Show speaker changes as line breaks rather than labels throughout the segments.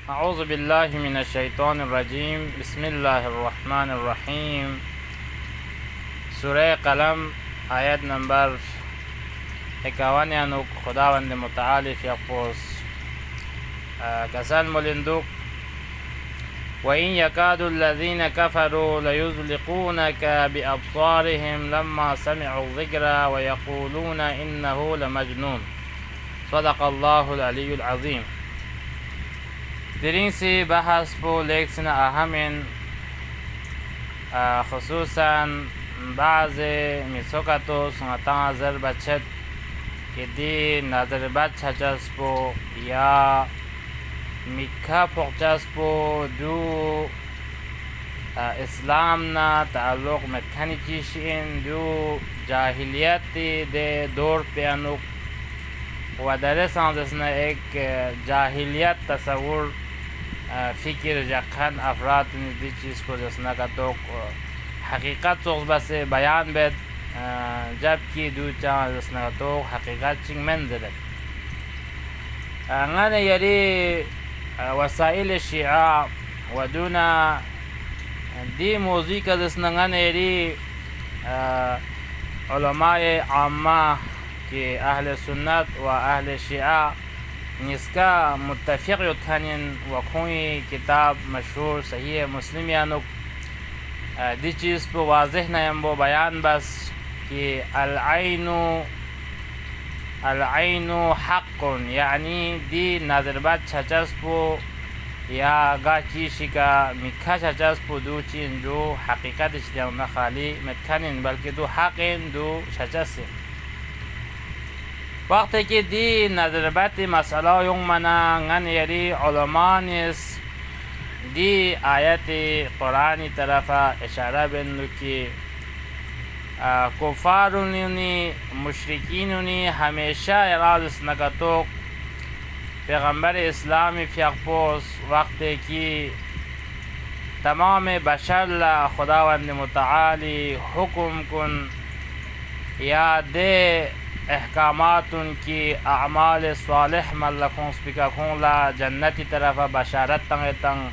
अऊज़ु बिल्लाहि मिनश्शैतानिर्रजीम बिस्मिल्लाहिर्रहमानिर्रहीम। सूरह कलम आयत नंबर 51 यानुक खुदावंद मुतआली यक़ूस गज़ल मुलिंदुक वइन यकादुल्लज़ीन कफ़रू लयुज़लिक़ूनका बिअब्सारिहिम लम्मा समिअु ज़िक्रा व यक़ूलून इन्नहु लमजनून। सदक़ल्लाहुल अलीयुल अज़ीम। Dering si bahas po leksina ahamin khususan bazı misokatos ngata nazar bachet kedi nazar bachas po ya mikha pokjas po du islam na ताल्लुक metkani kishin du jahiliyati de dor pe anuk و در سانزسنا एक जाहिलियत तस्वुर फिक्र जखन अफराद दी चीज़ को जसना का तो हकीकत सोच से बयान बेद जबकि दू चाह जसना का तो हकीकत चिंग मंजर अंगने यरी वसाइल शिया वदूना दी मौज़ी का जसना अंगने यरी उलमाए आम्मा कि अहल सुन्नत व अहल शिया निस्का मुत्तफ़िक़ युत्खानिन व कोई किताब मशहूर सही मुस्लिम यानुक दी चीज़ को वाज़ेह नयम वो बयान बस कि अल-ऐनु हक़्क़ुन यानी दी नज़रबात छचस को या गा चीज़ का मिखा छचस को दो चीज़ जो हकीकत इस्तेमाल न खाली मतखानिन बल्कि दो हक़िन दो छचस وقتی که دی نظربت مسئله یون منا ngن یری علمانیس دی آیت قرآنی طرف اشاره بندو که کفارونی مشرکینونی همیشه ارادس نکتوک پیغمبر اسلامی فیقپوس وقتی که تمام بشر خداوند متعالی حکم کن یا ده احکاماتن کی اعمال صالح ملکون سپیکا کون لا جنتی طرف بشارت تنگ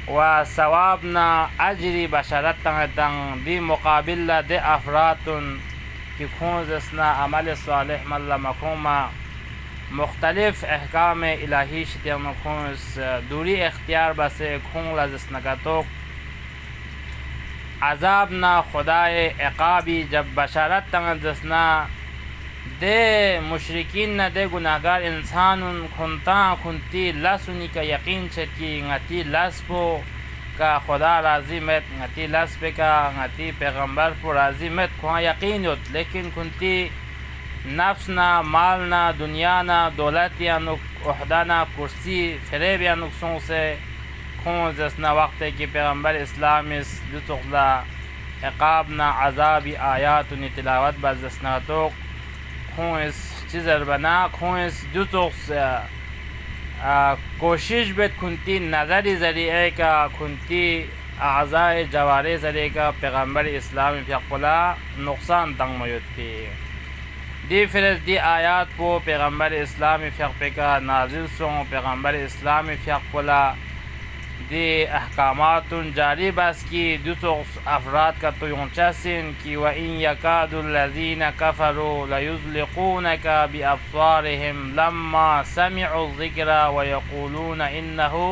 و ثوابنا اجری بشارت تنگ دی مقابل لا دی افراتن کی کون زسنا عمل صالح مل مکوما مختلف احکام الہی شتیم کون دوری اختیار بسے کون لا زسنا کتوک عذاب ना खुदाए अकाबी जब बशारत तंग दसना दे मुशरिकीन न दे गुनाहगार इंसान खुनता खुनती लसुनी का यकीन छकी ngati लसपो का खुदा राजी मत ngati लसपे का ngati पैगंबर पर राजी मत खुआ यकीन होत लेकिन खुनती नफ्स ना माल ना दुनिया ना दौलत या नुक उहदा ना कुर्सी फरेब या नुकसों से जसना वक्त की पैगम्बर इस्लाम इस दुतुखला अकाबना अजाबी आयात तिलावत बस जसना तो खूँ इस चीज़र बना खूँ इस दुतुख कोशिश बेत खुनती नज़री ज़रिए का खुनती आज़ाए जवारे ज़रिए का पैगम्बर इस्लाम फ़िक़ला नुकसान तंग मयुती दी फिरस दी आयात को पैगम्बर इस्लाम फ़िक़ का नाजिल सों पैगम्बर इस्लाम फ़िक़ला दी अहकामातुन जारी बस की दुसोस अफराद का तो यूंचासिन कि व इन यकादुल्लज़ीन कफ़रू लयुज़लिक़ूनका बिअब्सारिहिम लम्मा समिअु ज़िक्रा व यक़ूलून इन्नहु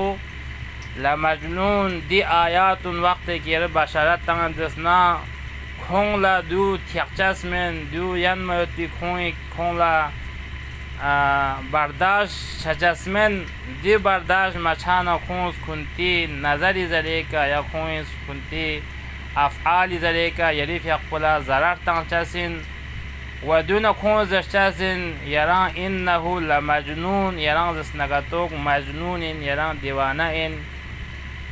लमजनून दी आयातुन वक्त की बशरत तंगदसना खोंगला दू थियकचस में दू यन मयती खोंगला बर्दाश्त छजसमन दी बर्दाश्त मछाना खूंस खुनती नज़री ज़रे का या खूंस खुनती अफ़आली ज़रे का यरीफ़ यक़ला ज़रर तंगचसिन वदून खूंस जश्चसिन यरा इन्नहु लमजनून यरा जस्नगतोक मजनून यरा दीवाना इन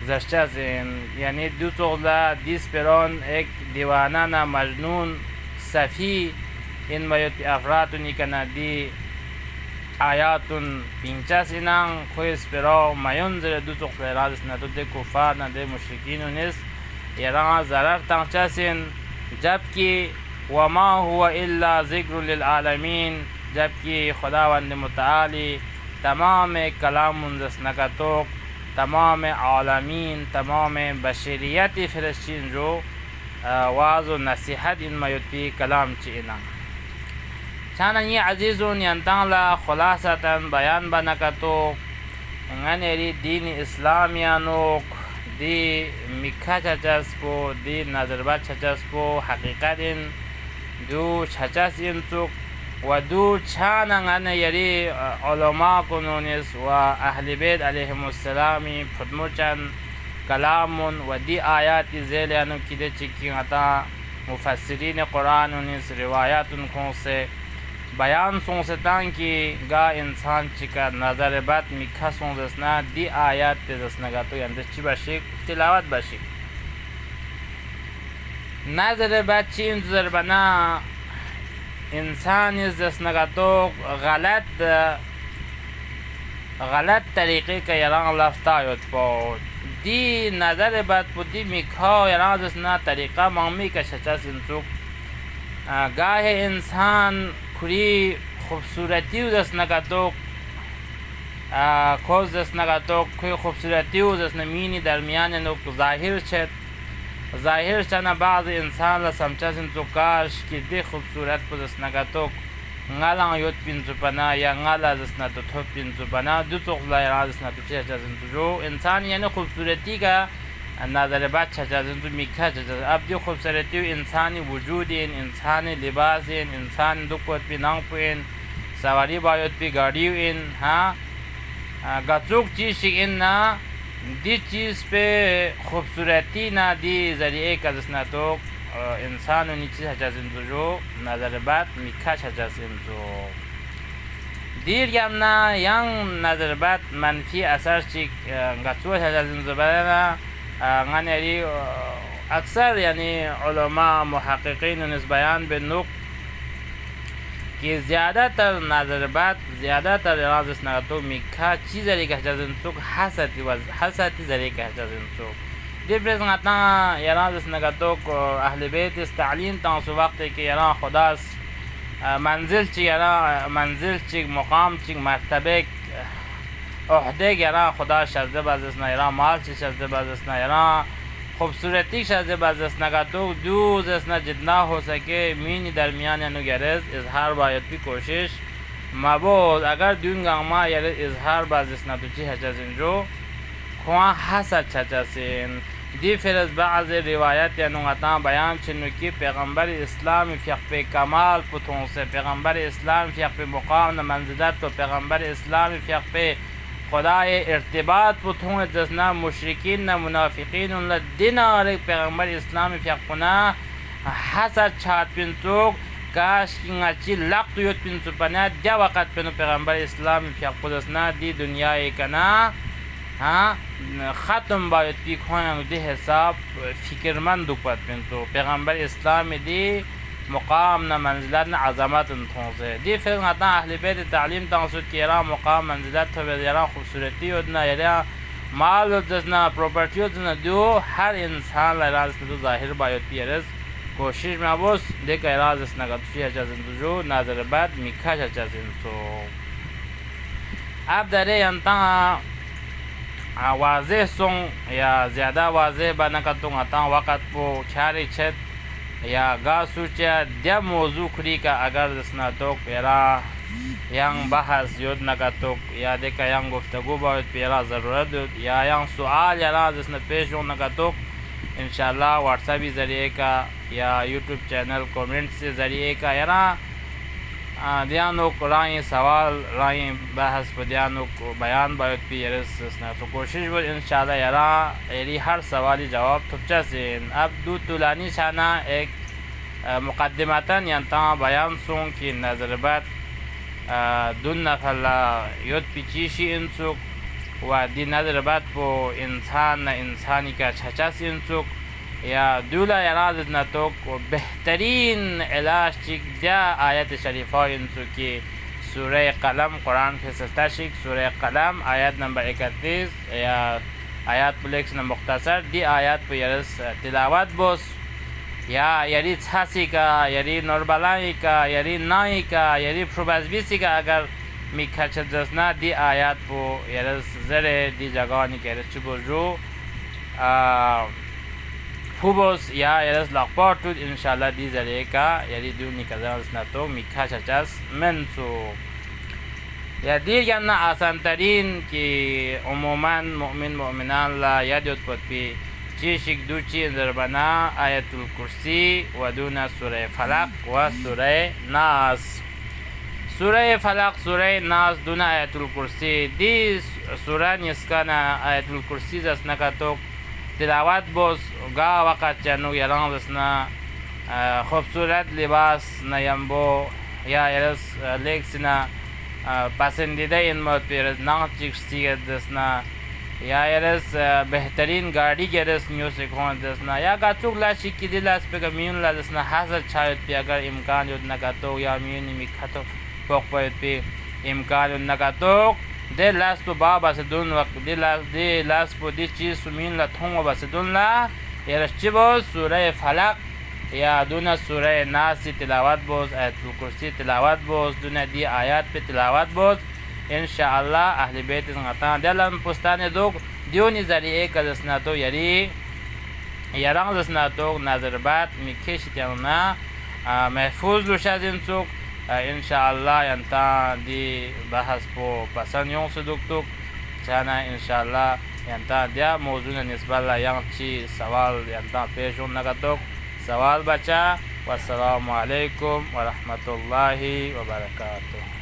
जश्चसिन यानी दो तोला दिस पेरोन एक दीवाना ना मजनून सफ़ी इन मयत अफरातुनी कना दी आयातुन पिंचास इनांग खुश पेरो मायुंजर दुतुक राज न तो दे कुफार न दे मुशरिकीन निस यरा ज़रर तंचासिन जबकि वमा हुआ इल्ला ज़िक्रुल लिल आलमीन जबकि खुदावंद मुतआली تمام کلام دستنگتوک تمام عالمین تمام بشریت فلسطین رو واز و نصیحت این میوتی کلام چی اینا چانانی عزیزون ینتان لا خلاصتا بیان بنکتوک انگنیری دین اسلامیانوک دی میکا چچسپو دی نظربت چچسپو حقیقت این دو چچس این چوک و دو چان انگن یری علماء کنونیس و اهل بیت علیهم السلامی پدموچن کلامون و دی آیات زیلیانو کده چکی غتا مفسرین قرآن ونیس روایاتون کون سے بیان سونستان کی گا انسان چکا نظر بات میکھا سونسنا دی آیات تزسنگا تو یندش چی باشی تلاوت باشی نظر بات چی انتظر بنا انسان از دسنگا تو غلط طریقے کا یران لفتایت پا دی نظر بات پو دی میکھا یران دسنا طریقہ مامی کا شچا سنسوک گاہ انسان کری خوبصورتی و دست نگاتوک کوز دست نگاتوک کوی خوبصورتی و دست نمینی درمیان نوک ظاهر چنا بعض انسان لسمچا سنتوکاش که دی خوبصورت پو دست نگاتوک ngalang yot pintu pana ya ngala dasna to thop pintu pana du tok la ya dasna to che cha zintu jo insan yani खूबसूरती का नज़र बात छचा ज़िंदू मिखा छचा अब जो खूबसूरती इंसानी वजूद इंसानी लिबास इंसान दुखत भी नांग पुइन सवारी बायत भी गाड़ी इन हाँ गचुक चीज़ इन ना दी चीज़ पे खूबसूरती ना दी ज़रिए का जिसना तो इंसान नीचे छचा ज़िंदू जो नज़र बात मिखा छचा ज़िंदू دیر یامنا ینگ نظر بات منفی اثر چی گچوه छचा ज़िंदू بنا غنیری اکثر یعنی علماء محققین نس بیان به نوک कि ज़्यादातर नज़रबात ज़्यादातर राज़ नगतो मिखा चीज़ का जज़नसुक हसती ज़रिए का जज़नसुक डिफरेंस ngata याराज़ नगतो को अहले बैत इस तालीम तांसु वक्त के यारा खुदास मंजिल ची मुकाम ची मर्तबे ओहदे यारा खुदा शज़्ज़ बाज़ना यारा माल ची शज़्ज़ बाज़ना यारा खूबसूरती शज़्ज़ बाज़ना का तो दूर जसना जितना हो सके मीन दरमियान यानो गरज इजहार बायत भी कोशिश मबूद अगर दून गामा यार इजहार बाज़ना तो ची हजा जिंजो खुआ हसद छचा सिन दी फिरज बाज़ रिवायत यानो गता बयान चिन्नु की पैगंबर इस्लाम फ़िक़ पे कमाल पुतों से पैगंबर इस्लाम फ़िक़ पे मुकाम न मंज़िलत तो पैगंबर इस्लाम फ़िक़ पे खुदाए इर्तिबात पुतों जसना मुशरिकीन न मुनाफिकीन उन दिनार पैगंबर इस्लाम फ़िक़ना हसद छात पिंचोक काश की अच्छी लक्त युत पिंचो पना दिया वक़्त पे पैगंबर इस्लाम फ़िक़ जसना दी दुनिया एकना हाँ ख़त्म बायत भी खोया दे हिसाब फ़िक्रमंद दुपत पिंचो पैगंबर इस्लाम दी मुकाम न मंजिलत न अज़मत से दी फिर आता अहले बैत तालीम तांसुद की यारा मुकाम मंजिलत तो यारा खूबसूरती उतना यारा माल उतना प्रॉपर्टी उतना दो हर इंसान लराज तो ज़ाहिर बायत भी यारस कोशिश में बोस देख याराज इसना का तुझे अच्छा जिंदु जो नाज़र बाद मिखा अच्छा जिंदु अब दरे अंता वाज़ेह सों या ज़्यादा वाज़ेह बना का तुम आता वक़्त वो ख्यारी छत या गा सूचा दिया मौजू खुरी का अगर जिसना तो पेरा yang bahas yod nagatok ya deka yang guftagoo bawat pera ज़रूरत या yang सुआल यारा जिसने पेश हो नगाtok इंशाल्लाह व्हाट्सएप ज़रिए का या यूट्यूब चैनल कमेंट से ज़रिए का यारा दियानो राय सवाल राय बहस दियानो बयान बायत भी यारसना तो कोशिश वो इंशाल्लाह यारा यारी हर सवाली जवाब थुपचा से अब दो तुलानी शाना एक मुकद्दिमतन यंता बयान सों की नज़रबत दुन नफला युद्ध पिचीशी इंसुक व दी नज़रबत पो इंसान न इंसानी का छचा से इंसुक या दूला याराज न तो बेहतरीन इलाज चिक दिया आयत शरीफा इंसुक की सूरह कलम कुरान के सताशिक सूरह कलम आयत नंबर 31 या आयत पुलेक्स न मुख्तसर दी आयत पर यरस तिलावत बोस या यारी छासी का यारी नौरबलाई का यारी नाई का यारी फ्रुबाजबीसी का अगर mikachadasna di ayat po yaras zare di jagani keres chuboju Hubos ya yaras lakpartud inshallah di zare ka yari duni kazasna to mikachachas mensu ya dirganna asan tarin ki umuman mu'min mu'minan la yadut potpi چیشک دو چیز دربنا آیت الکرسی و دون سوره فلق و سوره ناس سوره فلق سوره ناس دون آیت الکرسی دی سوره نسکانا آیت الکرسی دست نکتوک تلاوت بوز گا وقت چنو یران دستنا خوبصورت لباس نیمبو یا یرس لیکسنا پسندیده این موت پیرز نام چیکستی دستنا या यरस बेहतरीन गाड़ी के रस न्यू से कौन दसना या गातुक लाशी की दिलास पे कम्यून ला दसना हाजर छायत पे अगर इम्कान जो न गातो या म्यून में खातो पोक पे इम्कान जो न गातो दे लास तो बाबा से दुन वक्त दे लास पो दे चीज सुमीन ला थोंग बाबा से दुन ला यरस चिबो सूरह फलक या दुना सूरह नास से तिलावत बोस आयतुल कुर्सी तिलावत बोस दुना दी आयत पे तिलावत बोस इंशाअल्लाह अहले बैत संगता dalam postane dog dioni zari'e kadasna to yari yarang dasna to nazarbat mikeshitana mahfuz lushazin suk इंशाअल्लाह यंता दी बहस पो पसंद यों से दुक जाना इंशाअल्लाह यंता दिया मौजूद निस्बल्ला yang ची सवाल यंता पेश होने का तो सवाल बचा वस्सलामु अलैकुम व रहमतुल्लाहि व बरकातुहू।